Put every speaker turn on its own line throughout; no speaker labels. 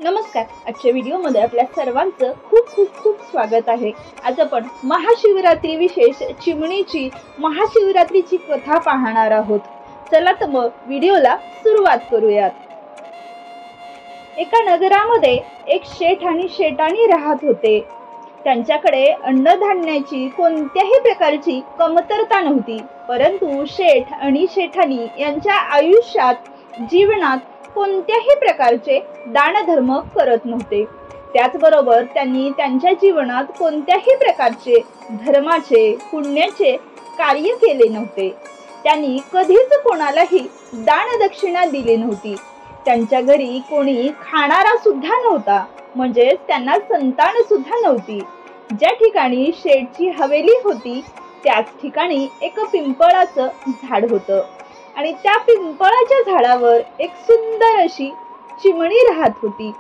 नमस्कार. आजच्या व्हिडिओमध्ये आपल्या सर्वांचं खूप खूप खूप स्वागत आहे. आज आपण महाशिवरात्री विशेष चिमणीची महाशिवरात्रीची कथा पाहणार आहोत. चला तर मग व्हिडिओला सुरुवात करूयात. एका नगरामध्ये एक शेठ आणि शेठाणी राहत होते. त्यांच्याकडे अन्नधान्याची कोणत्याही प्रकारची कमतरता नव्हती. परंतु शेठ आणि शेठाणी यांच्या आयुष्यात जीवनात कोणत्याही प्रकारचे दानधर्म करत नव्हते. त्याचबरोबर त्यांनी त्यांच्या जीवनात कोणत्याही प्रकारचे धर्माचे पुण्याचे कार्य केले नव्हते. त्यांनी कधीच कोणालाही दानदक्षिणा दिली नव्हती. त्यांच्या घरी कोणी खाणारा सुद्धा नव्हता, म्हणजे त्यांना संतान सुद्धा नव्हती. ज्या ठिकाणी शेठची हवेली होती त्याच ठिकाणी एक पिंपळाचं झाड होतं आणि त्या पिंपळाच्या झाडावर एक सुंदर अशी चिमणी राहत होती.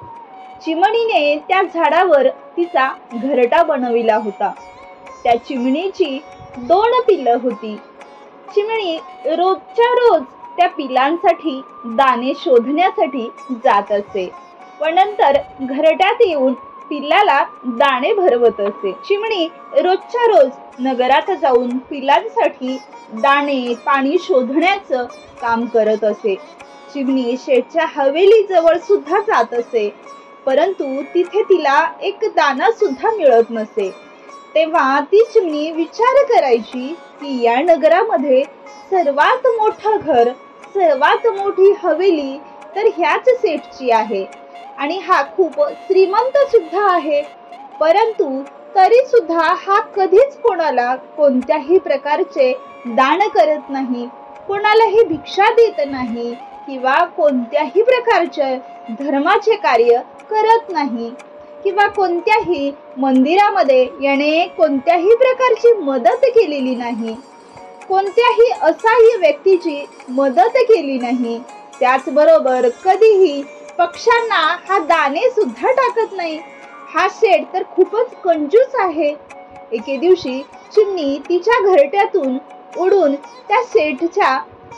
चिमणीने त्या झाडावर तिचा घरटा बनविला होता. त्या चिमणीची 2 पिल्लं होती. चिमणी रोजच्या रोज त्या पिलांसाठी दाणे शोधण्यासाठी जात असे व नंतर घरट्यात येऊन पिल्लाला दाणे भरवत असे. चिमणी रोजच्या रोज नगरात जाऊन पिलांसाठी दाणे पाणी शोधण्याचं काम करत असे. चिमणी शेठच्या हवेली जवळ सुद्धा जात असे, परंतु तिथे तिला एक दाणा सुद्धा मिळत नसे. तेव्हा ती चिमणी विचार करायची की या नगरामध्ये सर्वात मोठं घर, सर्वात मोठी हवेली तर ह्याच सेठची आहे आणि हा खूप श्रीमंत सुद्धा आहे, परंतु तरी सुद्धा हा कधीच कोणाला कोणत्याही प्रकारचे दान करत नाही, कोणालाही भिक्षा देत नाही किंवा कोणत्याही प्रकारचे धर्माचे कार्य करत नाही किंवा कोणत्याही मंदिरामध्ये याने कोणत्याही प्रकारची मदत केलेली नाही, कोणत्याही असहाय्य व्यक्तीची मदत केली नाही. त्याचबरोबर कधीही पक्ष्यांना हा दाणे सुद्धा टाकत नाही. हा शेठ तर खूपच कंजूस आहे. एके दिवशी चिमणी तिच्या घरट्यातून उडून त्या शेठच्या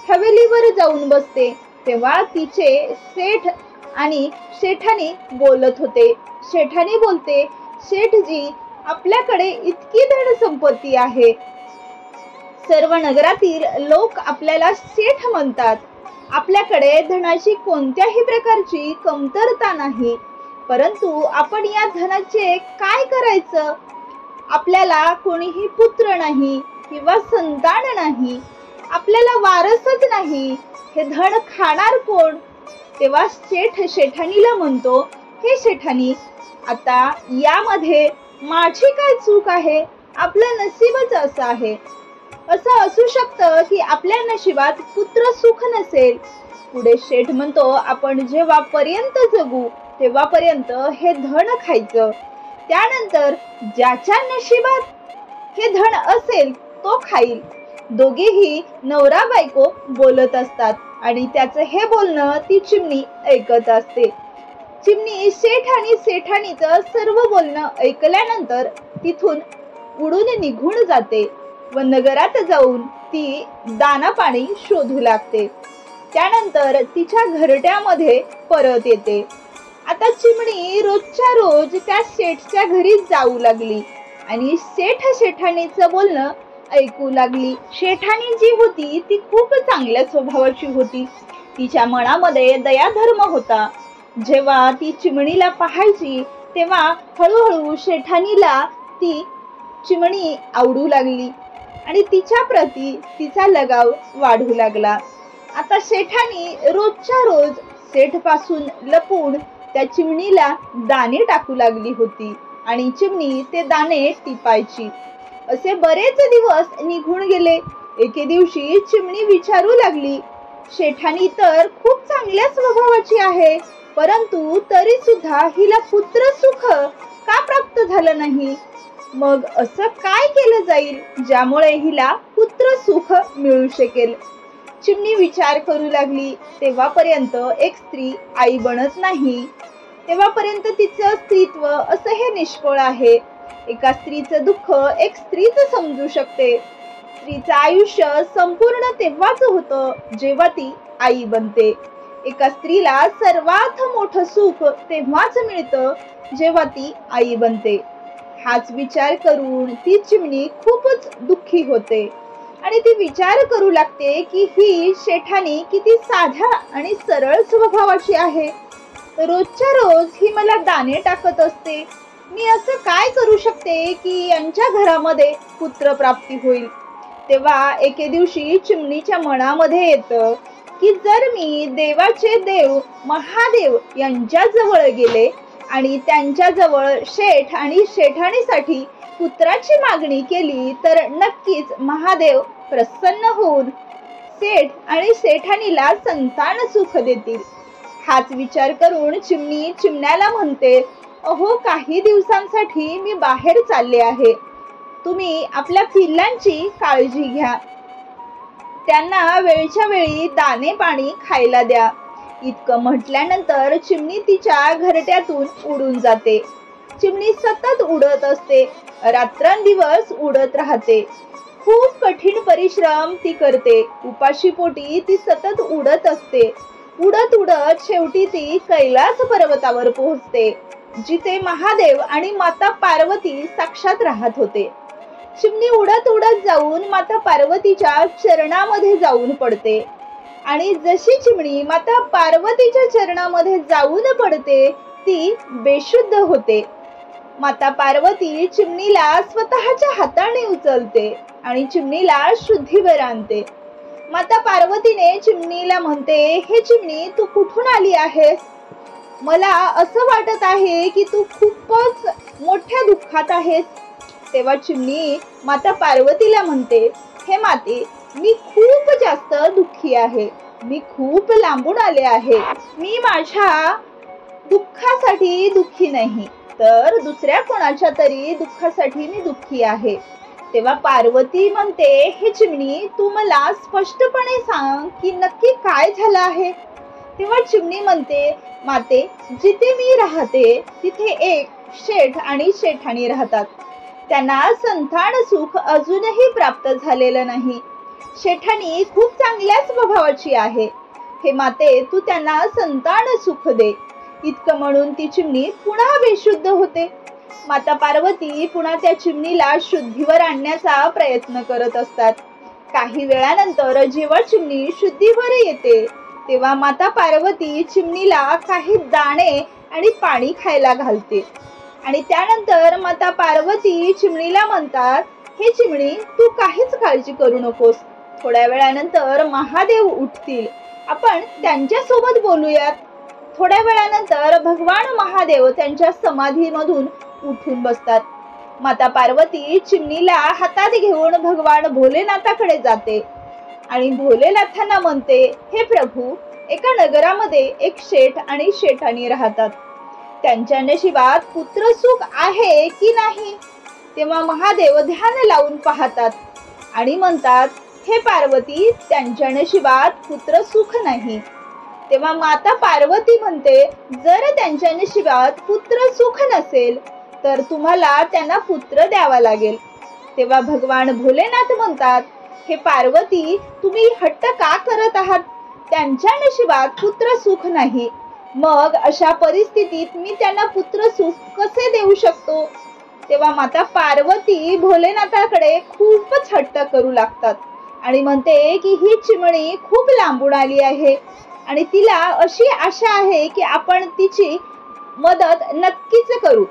हवेलीवर जाऊन बसते. तेव्हा तिचे शेठ आणि शेठाणी बोलत होते. शेठाणी बोलते, शेठजी, आपल्याकडे इतकी धन संपत्ती आहे, सर्व नगरातील लोक आपल्याला शेठ म्हणतात. आपल्याकडे धनाची कोणत्याही प्रकारची कमतरता नाही, परंतु आपण या धनाचे काय करायचं? आपल्याला कोणीही पुत्र नाही किंवा संतान नाही, आपल्याला वारसच नाही, हे धन खाणार कोण? तेव्हा शेठ शेठाणीला म्हणतो, हे शेठाणी, आता यामध्ये माझी काय चूक आहे? आपलं नशीबच असं आहे. असं असू शकतं की आपल्या नशिबात पुत्र सुख नसेल. पुढे शेठ म्हणतो, आपण जेव्हापर्यंत जगू तेव्हापर्यंत हे धन खायचं, त्यानंतर ज्याच्या नशिबात हे धन असेल तो खाईल. दोघेही नवरा बायको बोलत असतात आणि त्याचं हे बोलणं ती चिमणी ऐकत असते. चिमणी शेठ आणि शेठाणीचं सर्व बोलणं ऐकल्यानंतर तिथून उडून निघून जाते व नगरात जाऊन ती दाना पाणी शोधू लागते. त्यानंतर तिच्या घरट्यामध्ये परत येते. आता चिमणी रोजच्या रोज त्या शेठच्या घरी जाऊ लागली आणि शेठ शेठाणीचं बोलणं ऐकू लागली. शेठाणी जी होती ती खूप चांगल्या स्वभावाची होती. तिच्या मनामध्ये दयाधर्म होता. जेव्हा ती चिमणीला पाहायची तेव्हा हळूहळू शेठाणीला ती चिमणी आवडू लागली आणि तिच्या प्रती तिचा लगाव वाढू लागला. आता शेठाणी रोजच्या रोज शेठ पासून लपून त्या चिमणीला दाणे टाकू लागली होती आणि चिमणी ते दाणे टिपायची. असे बरेच दिवस निघून गेले. एके दिवशी चिमणी विचारू लागली, शेठाणी तर खूप चांगल्या स्वभावाची आहे, परंतु तरी सुद्धा हिला पुत्र सुख का प्राप्त झालं नाही? मग असं काय केलं जाईल ज्यामुळे हिला पुत्र सुख मिळू शकेल? चिमणी विचार करू लागली. तेव्हापर्यंत एक स्त्री आई बनत नाही, तेव्हापर्यंत तिचं स्त्रीत्व असं हे निष्फळ आहे. एका स्त्रीचं दुःख एक स्त्रीच समजू शकते. स्त्रीचं आयुष्य संपूर्ण तेव्हाच होतं जेव्हा ती आई बनते. एका स्त्रीला सर्वात मोठं सुख तेव्हाच मिळतं जेव्हा ती आई बनते. हाच विचार करून ती चिमणी खूपच दुःखी होते आणि ती विचार करू लागते की ही शेठानी किती साध्या आणि सरळ स्वभावाची आहे. रोजच्या रोज ही मला दाणे टाकत असते. मी असं काय करू शकते की यांच्या घरामध्ये पुत्रप्राप्ती होईल. तेव्हा एके दिवशी चिमणीच्या मनामध्ये येतं की जर मी देवाचे देव महादेव यांच्या जवळ गेले आणि त्यांच्या जवळ शेठ आणि शेठाणीसाठी पुत्राची मागणी केली तर नक्कीच महादेव प्रसन्न होऊन शेठ आणि शेठाणीला संतान सुख देतील. हाच विचार करून चिमणी चिमण्याला म्हणते, अहो काही दिवसांसाठी मी बाहेर चालले आहे. तुम्ही आपल्या पिल्लांची काळजी घ्या. त्यांना वेळच्या वेळी दाणे पाणी खायला द्या. इतकं म्हटल्यानंतर चिमणी तिच्या घरट्यातून उडून जाते. चिमणी सतत उडत असते, रात्रंदिवस उडत राहते. खूप कठीण परिश्रम ती करते. उपाशी पोटी ती सतत उडत असते. उडत उडत शेवटी ती कैलास पर्वतावर पोहोचते, जिथे महादेव आणि माता पार्वती साक्षात राहत होते. चिमणी उडत उडत जाऊन माता पार्वतीच्या चरणामध्ये जाऊन पडते आणि जशी चिमणी माता पार्वतीच्या चरणामध्ये जाऊन पडते ती बेशुद्ध होते. माता पार्वती चिमणीला स्वतःच्या हाताने उचलते आणि चिमणीला शुद्धीवर आणते. माता पार्वतीने चिमणीला म्हणते, हे चिमणी तू कुठून आली आहेस? मला असं वाटत आहे की तू खूपच मोठ्या दुःखात आहेस. तेव्हा चिमणी माता पार्वतीला म्हणते, हे माते, मी खूप जास्त दुःखी आहे. मी खूप लांबून आले आहे. मी माझ्या दुःखासाठी दुःखी नाही, तर दुसऱ्या कोणाच्या तरी दुःखासाठी मी दुःखी आहे. तेव्हा पार्वती म्हणते, हे चिमणी तू मला स्पष्टपणे सांग की नक्की काय झालं आहे. तेव्हा चिमणी म्हणते, माते, जिथे मी राहते तिथे एक शेठ आणि शेठाणी राहतात. त्यांना संतान सुख अजूनही प्राप्त झालेलं नाही. शेठाणी खूप चांगल्या स्वभावाची आहे. हे माते, तू त्यांना संतान सुख दे. इतकं म्हणून ती चिमणी पुन्हा बेशुद्ध होते. माता पार्वती पुन्हा त्या चिमणीला शुद्धीवर आणण्याचा प्रयत्न करत असतात. काही वेळानंतर जेव्हा चिमणी शुद्धीवर येते तेव्हा माता पार्वती चिमणीला काही दाणे आणि पाणी खायला घालते आणि त्यानंतर माता पार्वती चिमणीला म्हणतात, हे चिमणी तू काहीच काळजी करू नकोस. थोड्या वेळानंतर महादेव उठतील. आपण त्यांच्या सोबत बोलूयात. थोड्या वेळानंतर भगवान महादेव त्यांच्या समाधीमधून उठून बसतात. माता पार्वती चिमणीला हातात घेऊन भगवान भोलेनाथाकडे जाते आणि भोलेनाथांना म्हणते, हे प्रभू, एका नगरामध्ये एक शेठ आणि शेठाणी राहतात. त्यांच्या नशिबात पुत्र सुख आहे की नाही? तेव्हा महादेव ध्यान लावून पाहतात आणि म्हणतात, हे पार्वती, त्यांच्या नशिबात पुत्र सुख नाही. तेव्हा माता पार्वती म्हणते, जर त्यांच्या नशिबात पुत्र सुख नसेल तर तुम्हाला त्यांना पुत्र द्यावा लागेल. तेव्हा भगवान भोलेनाथ म्हणतात, हे पार्वती, तुम्ही हट्ट का करत आहात? त्यांच्या नशिबात पुत्र सुख नाही. मग अशा परिस्थितीत मी त्यांना पुत्र सुख कसे देऊ शकतो? तेव्हा माता पार्वती भोलेनाथाकडे खूपच हट्ट करू लागतात आणि म्हणते की ही चिमणी खूप लांबून आली आहे आणि तिला अशी आशा आहे की आपण तिची मदत नक्कीच करू.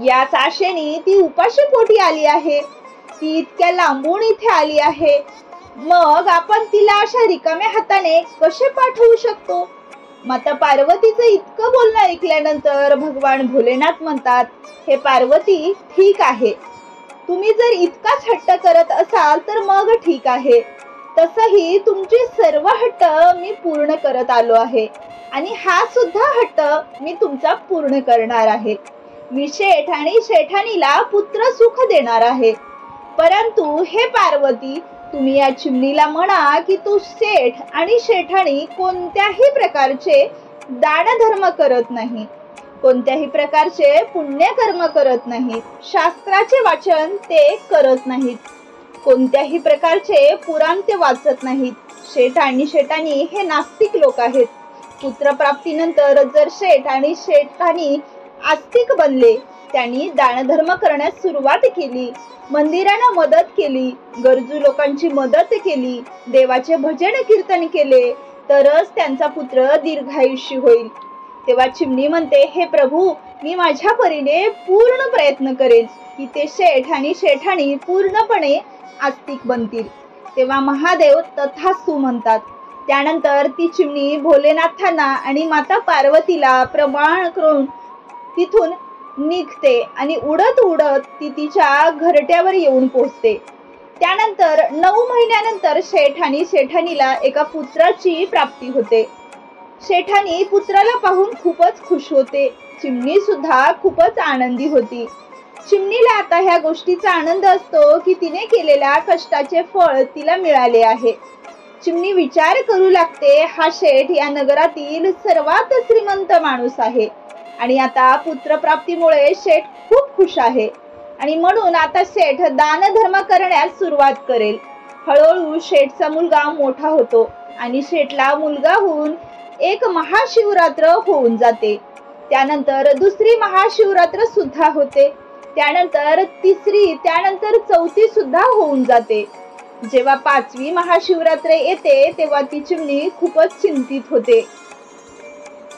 याच आशेने ती उपाशी पोटी आली आहे. ती इतक्या लांबून इथे आली आहे. मग आपण तिला अशा रिकाम्या हाताने कसे पाठवू शकतो? माता पार्वतीचं इतकं बोलणं ऐकल्यानंतर भगवान भोलेनाथ म्हणतात, हे पार्वती, ठीक आहे. तुम्ही जर इतकाच हट्ट करत असाल तर मग ठीक आहे. तसंही तुमची सर्व हट्ट मी पूर्ण करत आलो आहे आणि हा सुद्धा हट्ट मी तुमचा पूर्ण करणार आहे. मी शेठ आणि शेठाणीला पुत्र सुख देणार आहे. परंतु हे पार्वती, तुम्ही या चिमणीला म्हणा की तू शेठ आणि शेठाणी कोणत्याही प्रकारचे दानधर्म करत नाही, कोणत्याही प्रकारचे पुण्यकर्म करत नाहीत, शास्त्राचे वाचन ते करत नाहीत, कोणत्याही प्रकारचे पुराण ते वाचत नाहीत. शेठ आणि शेठाणी हे नास्तिक लोक आहेत. पुत्रप्राप्तीनंतर जर शेठ आणि शेठानी आस्तिक बनले, त्यांनी दानधर्म करण्यास सुरुवात केली, मंदिरांना मदत केली, गरजू लोकांची मदत केली, देवाचे भजन कीर्तन केले, तरच त्यांचा पुत्र दीर्घायुष्य होईल. तेव्हा चिमणी म्हणते, हे प्रभू, मी माझ्या परीने पूर्ण प्रयत्न करेन की ते शेठ आणि शेठानी पूर्णपणे आस्तिक बनतील. तेव्हा महादेव तथास्तु म्हणतात. त्यानंतर ती चिमणी भोलेनाथांना आणि माता पार्वतीला प्रमाण करून तिथून निघते आणि उडत उडत ती तिच्या घरट्यावर येऊन पोहोचते. त्यानंतर 9 महिन्यानंतर शेठ आणि शेठानीला एका पुत्राची प्राप्ती होते. शेठानी पुत्राला पाहून खूपच खुश होते. चिमणी सुद्धा खूपच आनंदी होती. चिमणीला आता ह्या गोष्टीचा आनंद असतो की तिने केलेल्या कष्टाचे फळ तिला मिळाले आहे. चिमणी विचार करू लागते, हा शेठ या नगरातील सर्वात श्रीमंत माणूस आहे आणि आता पुत्रप्राप्तीमुळे शेठ खूप खुश आहे आणि म्हणून आता शेठ दानधर्म करण्यास सुरुवात करेल. हळूहळू शेठचा मुलगा मोठा होतो आणि शेठला मुलगा होऊन एक महाशिवरात्र होऊन जाते. त्यानंतर दुसरी महाशिवरात्र सुद्धा होते. त्यानंतर तिसरी, त्यानंतर चौथी सुद्धा होऊन जाते. जेव्हा 5वी महाशिवरात्र येते तेव्हा ती चिमणी खूपच चिंतित होते.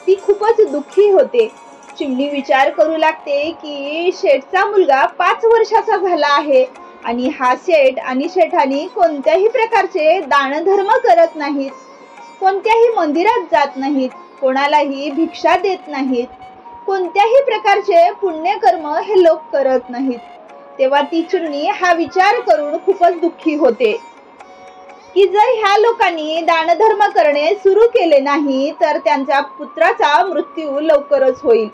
ती खूपच दुःखी होते. चिमणी विचार करू लागते की शेठचा मुलगा 5 वर्षाचा झाला आहे आणि हा शेठ आणि शेठानी कोणत्याही प्रकारचे दानधर्म करत नाहीत, कोणत्याही मंदिरात जात नाहीत, कोणालाही भिक्षा देत नाहीत, कोणत्याही प्रकारचे पुण्यकर्म हे लोक करत नाहीत. तेव्हा ती चिमणी हा विचार करून खूपच दुःखी होते की जर ह्या लोकांनी दानधर्म करणे सुरू केले नाही तर त्यांच्या पुत्राचा मृत्यू लवकरच होईल.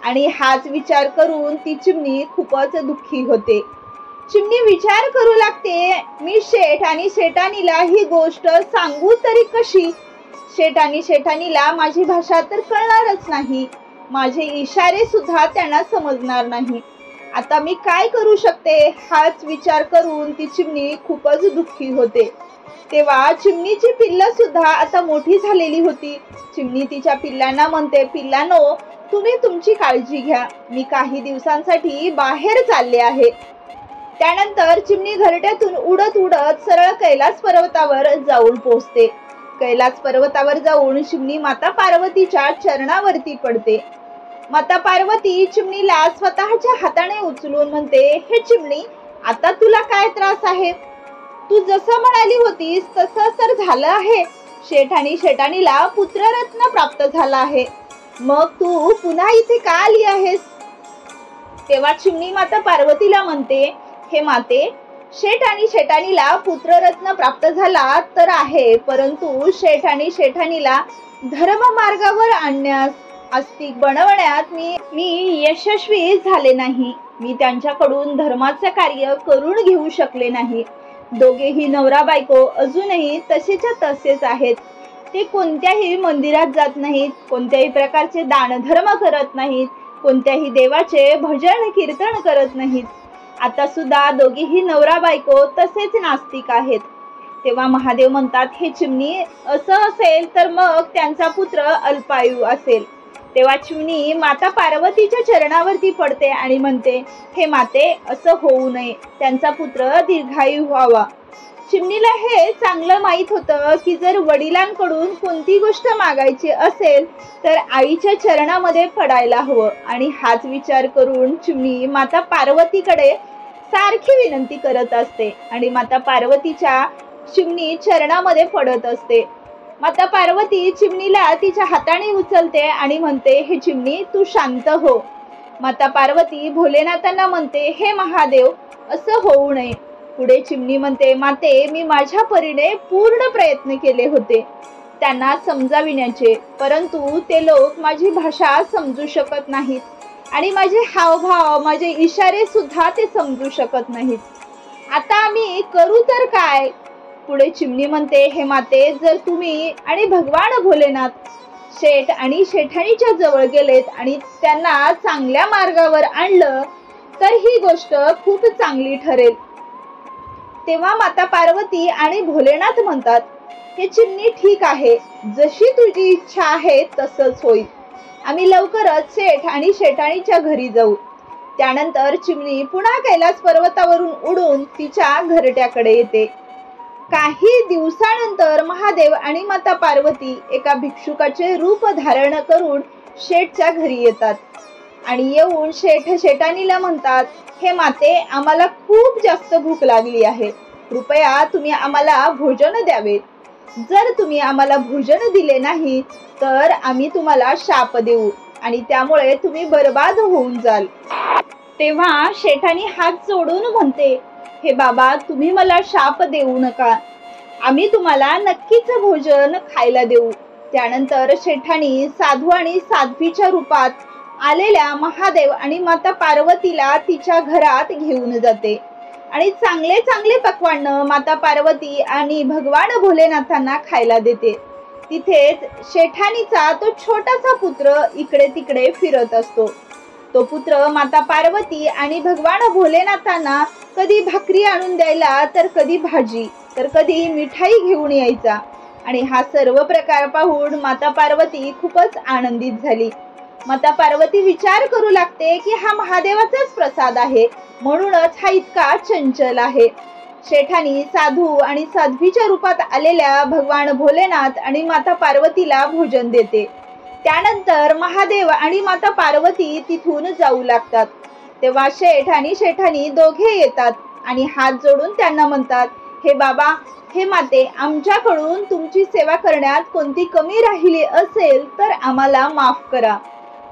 आणि हाच विचार करून ती चिमणी खूपच दुःखी होते. चिमणी विचार करू लागते, मी शेठ आणि शेठानीला ही गोष्ट सांगू तरी कशी? शेठ आणि शेठानीला माझी भाषा तर कळणारच नाही, माझे इशारे सुद्धा त्यांना समजणार नाही. आता मी काय करू शकते? हाच विचार करून ती चिमणी खूपच दुःखी होते. तेव्हा चिमणीची पिल्लं सुद्धा आता मोठी झालेली होती. चिमणी तिच्या पिल्लांना म्हणते, पिल्लांनो, तुम्ही तुमची काळजी घ्या, मी काही दिवसांसाठी बाहेर चालले आहे. त्यानंतर चिमणी घरट्यातून उडत उडत सरळ कैलास पर्वतावर जाऊन पोहोचते. कैलास पर्वतावर जाऊन चिमणी माता पार्वतीच्या चरणावरती पडते. माता पार्वती चिमणीला स्वतःच्या हाताने उचलून म्हणते, हे चिमणी, आता तुला काय त्रास आहे? तू जसं म्हणाली होतीस तसं तर झालं आहे. शेठ आणि शेठानीला पुत्ररत्न प्राप्त झाला आहे, मग तू पुन्हा इथे का आली आहेस? तेव्हा चिमणी माता पार्वतीला म्हणते, हे माते, शेठ आणि शेठानीला पुत्ररत्न प्राप्त झाला तर आहे, परंतु शेठ आणि शेठानीला धर्म मार्गावर आणण्यास, आस्तिक बनवण्यात मी यशस्वी झाले नाही. मी त्यांच्याकडून धर्माचे कार्य करून घेऊ शकले नाही. दोघेही नवरा बायको अजूनही तसेच्या तसेच आहेत. ते कोणत्याही मंदिरात जात नाहीत, कोणत्याही प्रकारचे दानधर्म करत नाहीत, कोणत्याही देवाचे भजन कीर्तन करत नाहीत. आता सुद्धा दोघेही नवरा बायको तसेच नास्तिक आहेत. तेव्हा महादेव म्हणतात, हे चिमणी, असं असेल तर मग त्यांचा पुत्र अल्पायू असेल. तेव्हा चिमणी माता पार्वतीच्या चरणावरती पडते आणि म्हणते, हे माते, असं होऊ नये, त्यांचा पुत्र दीर्घायू व्हावा. चिमणीला हे चांगलं माहीत होतं की जर वडिलांकडून कोणती गोष्ट मागायची असेल तर आईच्या चरणामध्ये पडायला हवं. आणि हाच विचार करून चिमणी माता पार्वतीकडे सारखी विनंती करत असते आणि माता पार्वतीच्या चिमणी चरणामध्ये पडत असते. माता पार्वती चिमणीला तिच्या हाताने उचलते आणि म्हणते, हे चिमणी, तू शांत हो. माता पार्वती भोलेनाथांना म्हणते, हे महादेव, असं होऊ नये. पुढे चिमणी म्हणते, माते, मी माझ्या परीने पूर्ण प्रयत्न केले होते त्यांना समजाविण्याचे, परंतु ते लोक माझी भाषा समजू शकत नाहीत आणि माझे हावभाव, माझे इशारे सुद्धा ते समजू शकत नाहीत. आता आम्ही करू तर काय? पुढे चिमणी म्हणते, हे माते, जर तुम्ही आणि भगवान भोलेनाथ शेठ आणि शेठानीच्या जवळ गेलेत आणि त्यांना चांगल्या मार्गावर आणलं तर ही गोष्ट खूप चांगली ठरेल. तेव्हा माता पार्वती आणि भोलेनाथ म्हणतात, हे चिमणी ठीक आहे, जशी तुझी इच्छा आहे तसंच होईल. आम्ही लवकरच शेठ आणि शेठाणीच्या घरी जाऊ. त्यानंतर चिमणी पुन्हा कैलास पर्वतावरून उडून तिच्या घरट्याकडे येते. काही दिवसानंतर महादेव आणि माता पार्वती एका भिक्षुकाचे रूप धारण करून शेठच्या घरी येतात आणि येऊन शेठ शेठाणीला म्हणतात, हे माते, आम्हाला खूप जास्त भूक लागली आहे. कृपया तुम्ही आम्हाला भोजन द्यावे. जर तुम्ही आम्हाला भोजन दिले नाही तर आम्ही तुम्हाला शाप देऊ आणि त्यामुळे तुम्ही बर्बाद होऊन जाल. तेव्हा शेठाणी हात जोडून म्हणते, हे बाबा, तुम्ही मला शाप देऊ नका. आम्ही तुम्हाला नक्कीच भोजन खायला देऊ. त्यानंतर शेठाणी साधू आणि साध्वीच्या रूपात आलेल्या महादेव आणि माता पार्वतीला तिच्या घरात घेऊन जाते आणि चांगले चांगले पक्वान्न माता पार्वती आणि भगवान भोलेनाथांना खायला देते. तिथेच शेठाणीचा तो छोटासा पुत्र इकडे तिकडे फिरत असतो. तो पुत्र माता पार्वती आणि भगवान भोलेनाथांना कधी भाकरी आणून द्यायला, तर कधी भाजी, तर कधी मिठाई घेऊन यायचा आणि हा सर्व प्रकार पाहून माता पार्वती खूपच आनंदित झाली. माता पार्वती विचार करू लागते की हा महादेवाचाच प्रसाद आहे, म्हणूनच हा इतका चंचल आहे. शेठाणी साधू आणि साध्वीच्या रूपात आलेल्या भगवान भोलेनाथ आणि माता पार्वतीला भोजन देते. त्यानंतर महादेव आणि माता पार्वती तिथून जाऊ लागतात. तेव्हा शेठ आणि शेठाणी दोघे येतात आणि हात जोडून त्यांना म्हणतात, हे बाबा, हे माते, आमच्याकडून तुमची सेवा करण्यात कोणती कमी राहिली असेल तर आम्हाला माफ करा,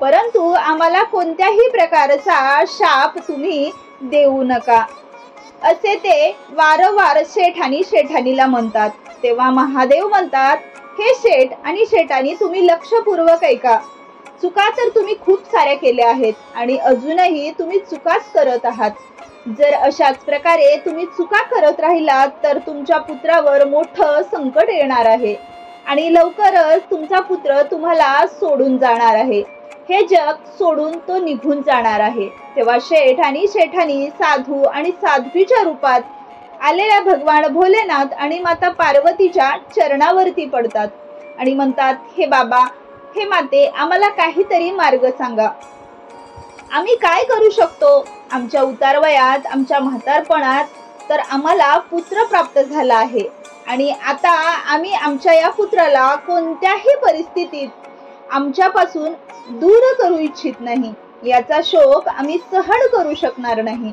परंतु आम्हाला कोणत्याही प्रकारचा शाप तुम्ही देऊ नका, असे ते वारंवार शेठ आणि शेठाणीला म्हणतात. तेव्हा महादेव म्हणतात, हे शेठ आणि शेठाणी, तुम्ही लक्षपूर्वक ऐका. चुका तर तुम्ही खूप साऱ्या केल्या आहेत आणि अजूनही तुम्ही चुकाच करत आहात. जर अशाच प्रकारे तुम्ही चुका करत राहिलात तर तुमच्या पुत्रावर मोठं संकट येणार आहे आणि लवकरच तुमचा पुत्र तुम्हाला सोडून जाणार आहे. हे जग सोडून तो निघून जाणार आहे. तेव्हा शेठ आणि शेठाणी साधू आणि साध्वीच्या रूपात आलेल्या भगवान भोलेनाथ आणि माता पार्वतीच्या चरणावरती पडतात आणि म्हणतात, हे बाबा, हे माते, आम्हाला काहीतरी मार्ग सांगा. आम्ही काय करू शकतो? आमच्या उतारवयात, आमच्या म्हातारपणात तर आम्हाला पुत्र प्राप्त झाला आहे आणि आता आम्ही आमच्या या पुत्राला कोणत्याही परिस्थितीत आमच्यापासून दूर करू इच्छित नाही. याचा शोक आम्ही सहन करू शकणार नाही.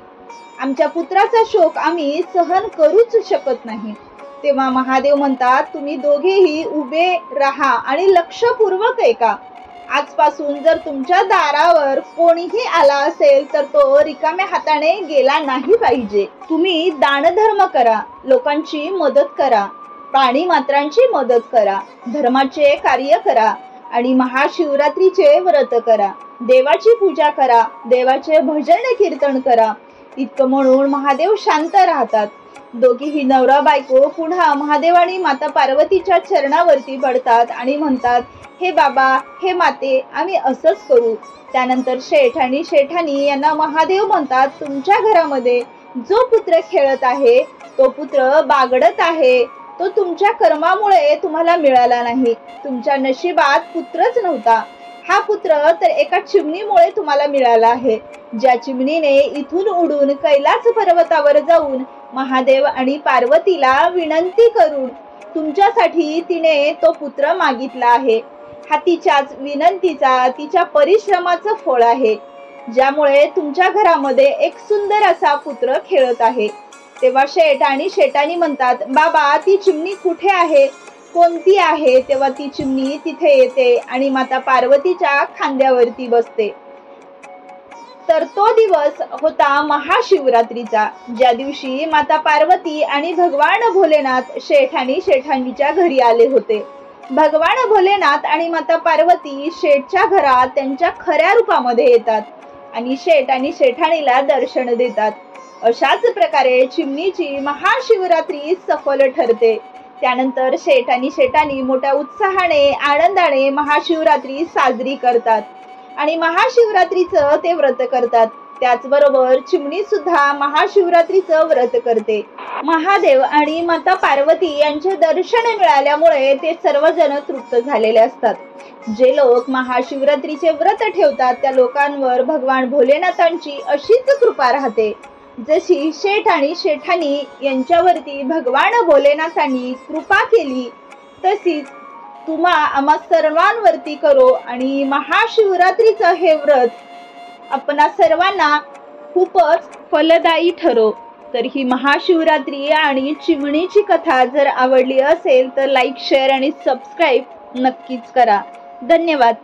आमच्या पुत्राचा शोक आम्ही सहन करूच शकत नाही. तेव्हा महादेव म्हणतात, तुम्ही दोघेही उभे राहा आणि लक्षपूर्वक ऐका. आजपासून जर तुमच्या दारावर कोणीही आला असेल तर तो रिकाम्या हाताने गेला नाही पाहिजे. तुम्ही दानधर्म करा, लोकांची मदत करा, प्राणी मात्रांची मदत करा, धर्माचे कार्य करा आणि महाशिवरात्रीचे व्रत करा, देवाची पूजा करा, देवाचे भजन कीर्तन करा. इतकं म्हणून महादेव शांत राहतात. दोघीही नवरा बायको पुन्हा महादेव आणि माता पार्वतीच्या चरणावरती पडतात आणि म्हणतात, हे बाबा, हे माते, आम्ही असंच करू. त्यानंतर शेठ आणि शेठाणी यांना महादेव म्हणतात, तुमच्या घरामध्ये जो पुत्र खेळत आहे, तो पुत्र बागडत आहे, तो तुमच्या कर्मामुळे तुम्हाला मिळाला नाही. तुमच्या नशिबात पुत्रच नव्हता. हा पुत्र तर एका चिमणीमुळे तुम्हाला मिळाला आहे, ज्या चिमणीने इथून उडून कैलास पर्वतावर जाऊन महादेव आणि पार्वतीला विनंती करून तुमच्यासाठी तिने तो पुत्र मागितला आहे. हा तिच्याच विनंतीचा, तिच्या परिश्रमाचं फळ आहे, ज्यामुळे तुमच्या घरामध्ये एक सुंदर असा पुत्र खेळत आहे. तेव्हा शेठ आणि शेठाणी म्हणतात, बाबा, ती चिमणी कुठे आहे, कोणती आहे? तेव्हा ती चिमणी तिथे येते आणि माता पार्वतीच्या खांद्यावरती बसते. तर तो दिवस होता महाशिवरात्रीचा, ज्या दिवशी माता पार्वती आणि भगवान भोलेनाथ शेठ आणि शेठाणीच्या घरी आले होते. भगवान भोलेनाथ आणि माता पार्वती शेठच्या घरात त्यांच्या खऱ्या रूपामध्ये येतात आणि शेठ आणि शेठाणीला दर्शन देतात. अशाच प्रकारे चिमणीची महाशिवरात्री सफल ठरते. त्यानंतर शेठ आणि शेठाणी मोठ्या उत्साहाने, आनंदाने महाशिवरात्री साजरी करतात आणि महाशिवरात्रीचं ते व्रत करतात. त्याचबरोबर चिमणी सुद्धा महाशिवरात्रीचं व्रत करते. महादेव आणि माता पार्वती यांचे दर्शन मिळाल्यामुळे ते सर्वजण तृप्त झालेले असतात. जे लोक महाशिवरात्रीचे व्रत ठेवतात त्या लोकांवर भगवान भोलेनाथांची अशीच कृपा राहते, जशी शेठ आणि शेठानी यांच्यावरती भगवान भोलेनाथांनी कृपा केली तशीच तुम्हा आम्हा सर्वांवरती करो आणि महाशिवरात्रीचं हे व्रत आपणा सर्वांना खूपच फलदायी ठरो. तर ही महाशिवरात्री आणि चिमणीची कथा जर आवडली असेल तर लाईक, शेअर आणि सबस्क्राईब नक्कीच करा. धन्यवाद.